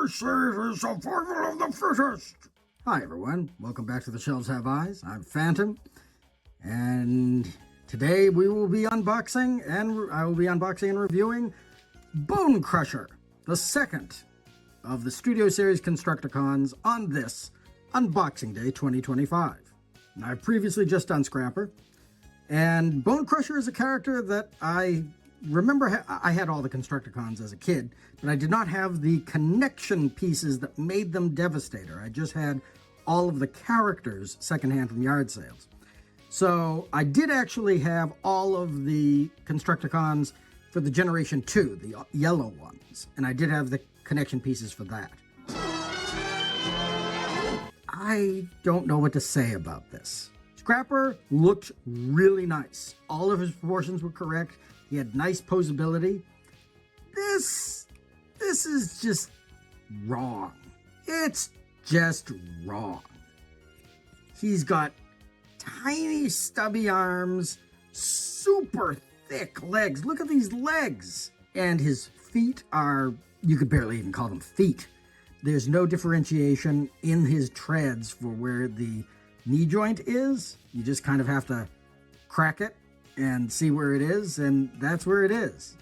I say it is survival of the fittest. Hi everyone, welcome back to The Shelves Have Eyes. I'm Phantom, and today we will be unboxing, and I will be unboxing and reviewing Bonecrusher, the second of the Studio Series Constructicons on this Unboxing Day 2025. Now, I've previously just done Scrapper, and Bonecrusher is a character that I remember I had all the Constructicons as a kid, but I did not have the connection pieces that made them Devastator. I just had all of the characters secondhand from yard sales. So I did actually have all of the Constructicons for the Generation 2, the yellow ones, and I did have the connection pieces for that. I don't know what to say about this. Scrapper looked really nice. All of his proportions were correct. He had nice posability. This is just wrong. It's just wrong. He's got tiny stubby arms, super thick legs. Look at these legs. And his feet are, you could barely even call them feet. There's no differentiation in his treads for where the knee joint is. You just kind of have to crack it and see where it is, and that's where it is.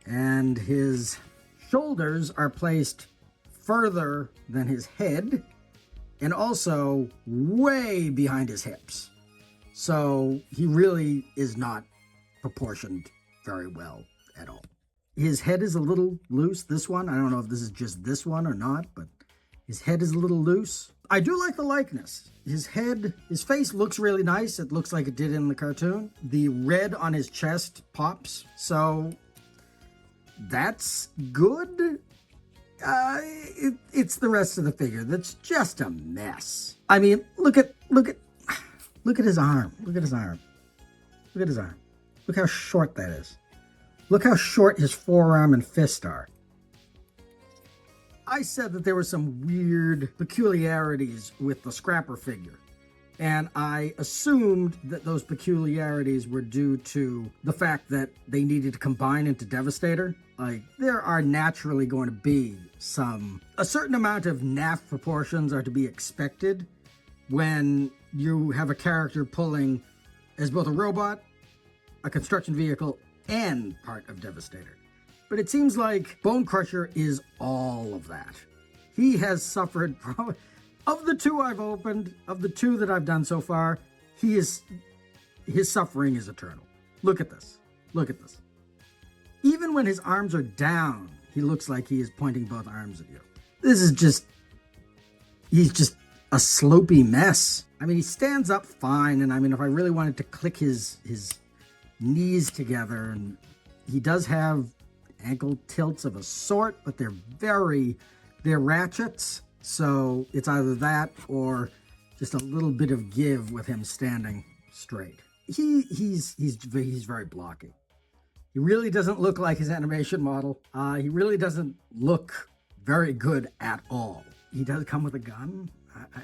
And his shoulders are placed further than his head and also way behind his hips. So he really is not proportioned very well at all. His head is a little loose, this one. I don't know if this is just this one or not, but his head is a little loose. I do like the likeness. His head, his face looks really nice. It looks like it did in the cartoon. The red on his chest pops, so that's good. It's the rest of the figure that's just a mess. I mean, look at his arm. Look at his arm. Look at his arm. Look how short that is. Look how short his forearm and fist are. I said that there were some weird peculiarities with the Scrapper figure, and I assumed that those peculiarities were due to the fact that they needed to combine into Devastator. Like, there are naturally going to be a certain amount of naff proportions are to be expected when you have a character pulling as both a robot, a construction vehicle, and part of Devastator. But it seems like Bonecrusher is all of that. He has suffered probably, of the two I've opened, of the two that I've done so far, his suffering is eternal. Look at this. Look at this. Even when his arms are down, he looks like he is pointing both arms at you. This is just, he's just a slopey mess. I mean, he stands up fine, and I mean, if I really wanted to click his knees together, and he does have ankle tilts of a sort, but they're ratchets, so it's either that or just a little bit of give with him standing straight. He's very blocky. He really doesn't look like his animation model. He really doesn't look very good at all. He does come with a gun,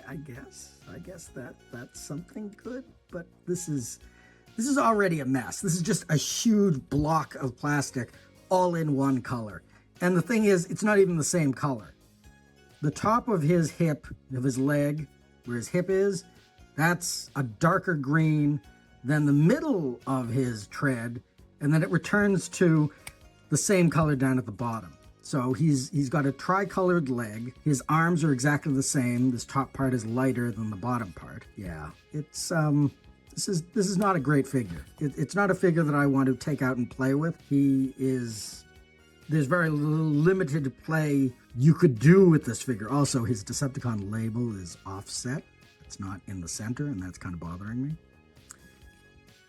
I guess that's something good, but this is already a mess. This is just a huge block of plastic all in one color. And the thing is, it's not even the same color. The top of his hip, of his leg, where his hip is, that's a darker green than the middle of his tread, and then it returns to the same color down at the bottom. So he's got a tricolored leg. His arms are exactly the same. This top part is lighter than the bottom part. Yeah, it's This is not a great figure. It's not a figure that I want to take out and play with. There's very limited play you could do with this figure. Also, his Decepticon label is offset. It's not in the center, and that's kind of bothering me.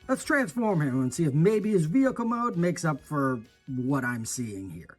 Let's transform him and see if maybe his vehicle mode makes up for what I'm seeing here.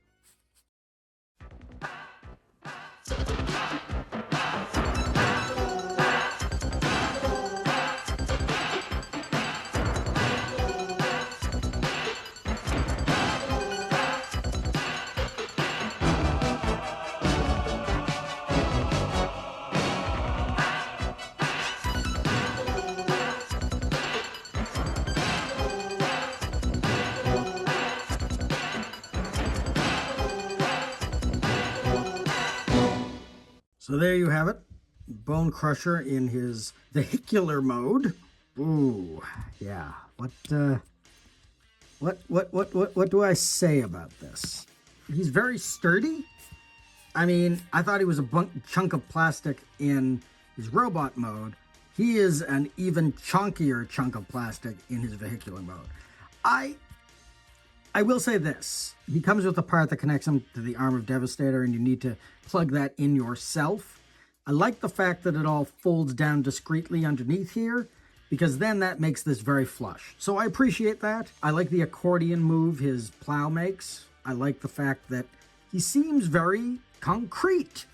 So there you have it. Bonecrusher in his vehicular mode. Ooh, yeah. What do I say about this? He's very sturdy. I mean, I thought he was a chunk of plastic in his robot mode. He is an even chunkier chunk of plastic in his vehicular mode. I will say this. He comes with a part that connects him to the arm of Devastator, and you need to plug that in yourself. I like the fact that it all folds down discreetly underneath here, because then that makes this very flush. So I appreciate that. I like the accordion move his plow makes. I like the fact that he seems very concrete.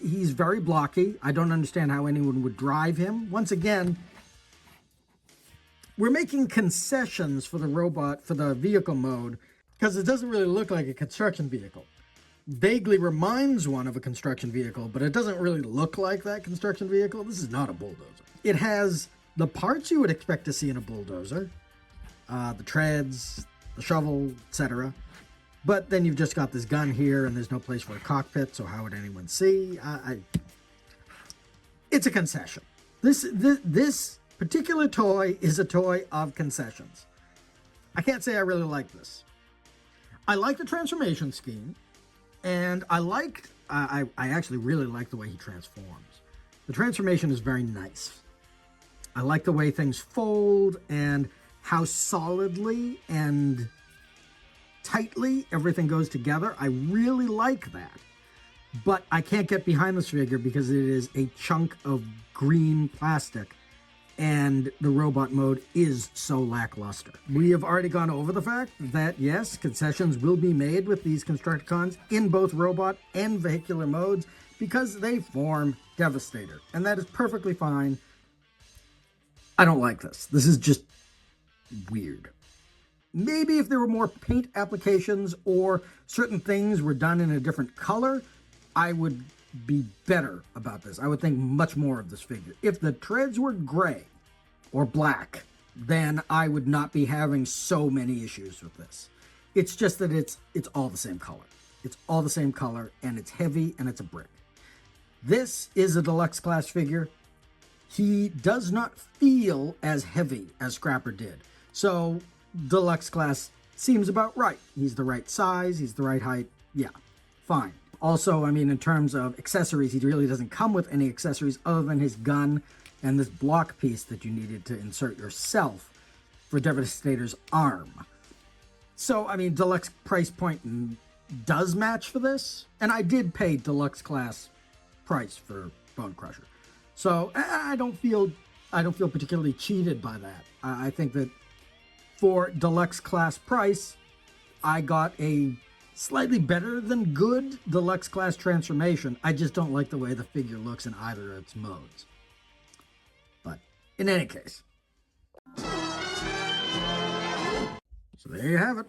He's very blocky. I don't understand how anyone would drive him. Once again, we're making concessions for the robot, for the vehicle mode, because it doesn't really look like a construction vehicle. Vaguely reminds one of a construction vehicle, but it doesn't really look like that construction vehicle. This is not a bulldozer. It has the parts you would expect to see in a bulldozer, the treads, the shovel, etc. But then you've just got this gun here, and there's no place for a cockpit, so how would anyone see? It's a concession. This particular toy is a toy of concessions. I can't say I really like this. I like the transformation scheme, and I actually really like the way he transforms. The transformation is very nice. I like the way things fold and how solidly and tightly everything goes together. I really like that. But I can't get behind this figure because it is a chunk of green plastic, and the robot mode is so lackluster. We have already gone over the fact that, yes, concessions will be made with these Constructicons in both robot and vehicular modes because they form Devastator, and that is perfectly fine. I don't like this. This is just weird. Maybe if there were more paint applications or certain things were done in a different color, I would be better about this. I would think much more of this figure. If the treads were gray or black, then I would not be having so many issues with this. It's just that it's all the same color. It's all the same color, and it's heavy, and it's a brick. This is a deluxe class figure. He does not feel as heavy as Scrapper did. So deluxe class seems about right. He's the right size. He's the right height. Yeah, fine. Also, I mean, in terms of accessories, he really doesn't come with any accessories other than his gun and this block piece that you needed to insert yourself for Devastator's arm. So, I mean, deluxe price point does match for this. And I did pay deluxe class price for Bonecrusher. So I don't feel particularly cheated by that. I think that for deluxe class price, I got a slightly better than good deluxe class transformation. I just don't like the way the figure looks in either of its modes. But in any case. So there you have it.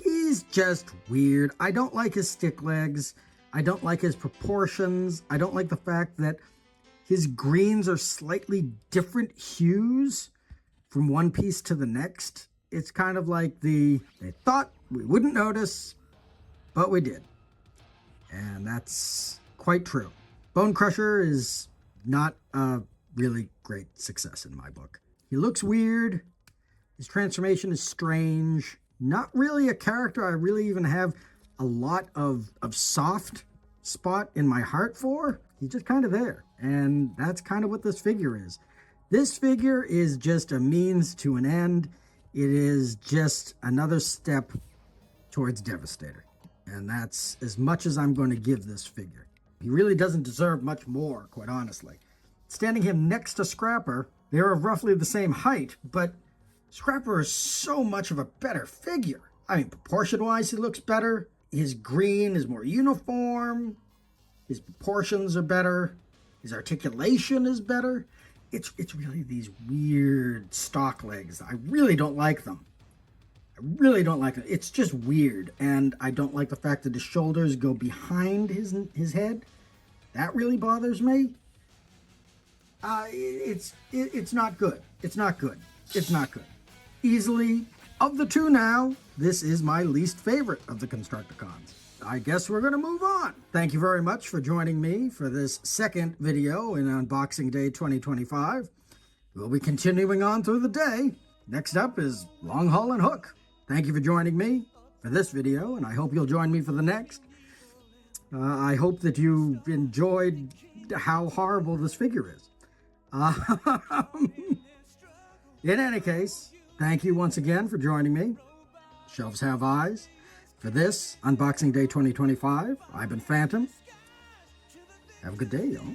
He's just weird. I don't like his stick legs. I don't like his proportions. I don't like the fact that his greens are slightly different hues from one piece to the next. It's kind of like they thought we wouldn't notice, but we did. And that's quite true. Bonecrusher is not a really great success in my book. He looks weird. His transformation is strange. Not really a character I really even have a lot of soft spot in my heart for. He's just kind of there. And that's kind of what this figure is. This figure is just a means to an end. It is just another step towards Devastator. And that's as much as I'm going to give this figure. He really doesn't deserve much more, quite honestly. Standing him next to Scrapper, they're of roughly the same height, but Scrapper is so much of a better figure. I mean, proportion-wise, he looks better. His green is more uniform. His proportions are better. His articulation is better. It's really these weird stock legs. I really don't like them. I really don't like it. It's just weird. And I don't like the fact that his shoulders go behind his head. That really bothers me. It's not good. It's not good. It's not good. Easily Of the two now, this is my least favorite of the Constructicons. I guess we're going to move on. Thank you very much for joining me for this second video in Unboxing Day 2025. We'll be continuing on through the day. Next up is Long Haul and Hook. Thank you for joining me for this video, and I hope you'll join me for the next. I hope that you enjoyed how horrible this figure is. In any case, thank you once again for joining me. Shelves have eyes. For this Unboxing Day 2025, I've been Phantom. Have a good day, y'all.